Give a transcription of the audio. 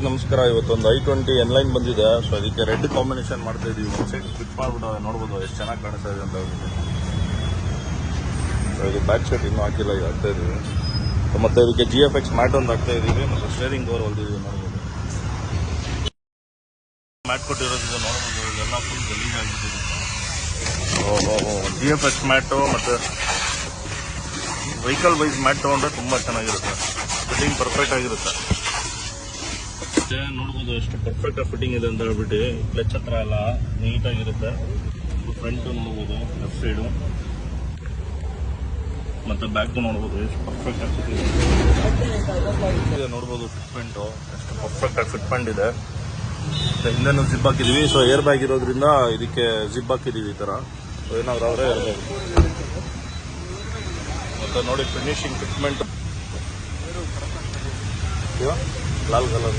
ನಮಸ್ಕಾರ. ಇವತ್ತೊಂದು i20 N Line ಬಂದಿದೆ. ಸೊ ಅದಕ್ಕೆ ರೆಡ್ ಕಾಂಬಿನೇಷನ್ ಮಾಡ್ತಾ ಇದೀವಿ. ಒಂದು ಸೈಡ್ ಫಿಟ್ ಮಾಡ್ಬಿಟ್ಟು ನೋಡ್ಬೋದು ಎಷ್ಟು ಚೆನ್ನಾಗಿ ಕಾಣಿಸ್ತಾ ಇದೆ ಅಂತ ಹೇಳ್ಬಿಟ್ಟು. ಸೊ ಇದು ಬ್ಯಾಕ್ ಸೈಡ್ ಇನ್ನೂ ಹಾಕಿಲ್ಲ, ಈಗ ಹಾಕ್ತಾ ಇದೀವಿ. ಮತ್ತೆ ಇದಕ್ಕೆ GFX ಮ್ಯಾಟ್ ಒಂದು ಹಾಕ್ತಾ ಇದೀವಿ. ಮತ್ತೆ ಸ್ಟೇರಿಂಗ್ ಕವರ್ ಹೊಲ್ದಿದ್ದೀವಿ ನೋಡ್ಬೋದು. ಮ್ಯಾಟ್ ಕೊಟ್ಟಿರೋದು ನೋಡ್ಬೋದು, ಇದೆಲ್ಲ ಫುಲ್ ಗಲೀಜ್ ಆಗಿಬಿಟ್ಟಿದೆ. GFX ಮ್ಯಾಟು ಮತ್ತು ವೆಹಿಕಲ್ ವೈಸ್ ಮ್ಯಾಟ್ ತೊಗೊಂಡ್ರೆ ತುಂಬ ಚೆನ್ನಾಗಿರುತ್ತೆ. ಫಿಟ್ಟಿಂಗ್ ಪರ್ಫೆಕ್ಟ್ ಆಗಿರುತ್ತೆ. ನೋಡ್ಬೋದು ಎಷ್ಟು ಪರ್ಫೆಕ್ಟ್ ಫಿಟ್ಟಿಂಗ್ ಇದೆ ಅಂತ ಹೇಳ್ಬಿಟ್ಟು. ಕ್ಲಚ್ ಹತ್ರ ಎಲ್ಲ ನೀಟಾಗಿರುತ್ತೆ. ಫ್ರಂಟ್ ನೋಡ್ಬೋದು, ಲೆಫ್ಟ್ ಸೈಡು ಮತ್ತೆ ಬ್ಯಾಕ್ ನೋಡ್ಬೋದು ಎಷ್ಟು ಪರ್ಫೆಕ್ಟ್ ಆಗಿ ಫಿಟ್ ಇದೆ. ನೋಡ್ಬೋದು ಫಿಟ್ಮೆಂಟು ಎಷ್ಟು ಪರ್ಫೆಕ್ಟ್ ಆಗಿ ಫಿಟ್ಮೆಂಟ್ ಇದೆ. ಹಿಂದೆನೂ ಜಿಪ್ ಹಾಕಿದೀವಿ. ಸೊ ಏರ್ ಬ್ಯಾಗ್ ಇರೋದ್ರಿಂದ ಇದಕ್ಕೆ ಜಿಪ್ ಹಾಕಿದೀವಿ. ಈ ಥರ ಏನಾದ್ರು ಅವರೇ ಇರಬೇಕು. ಮತ್ತೆ ನೋಡಿ ಫಿನಿಶಿಂಗ್ ಫಿಟ್ಮೆಂಟ್ ಲಾಲ್ ಕಲರ್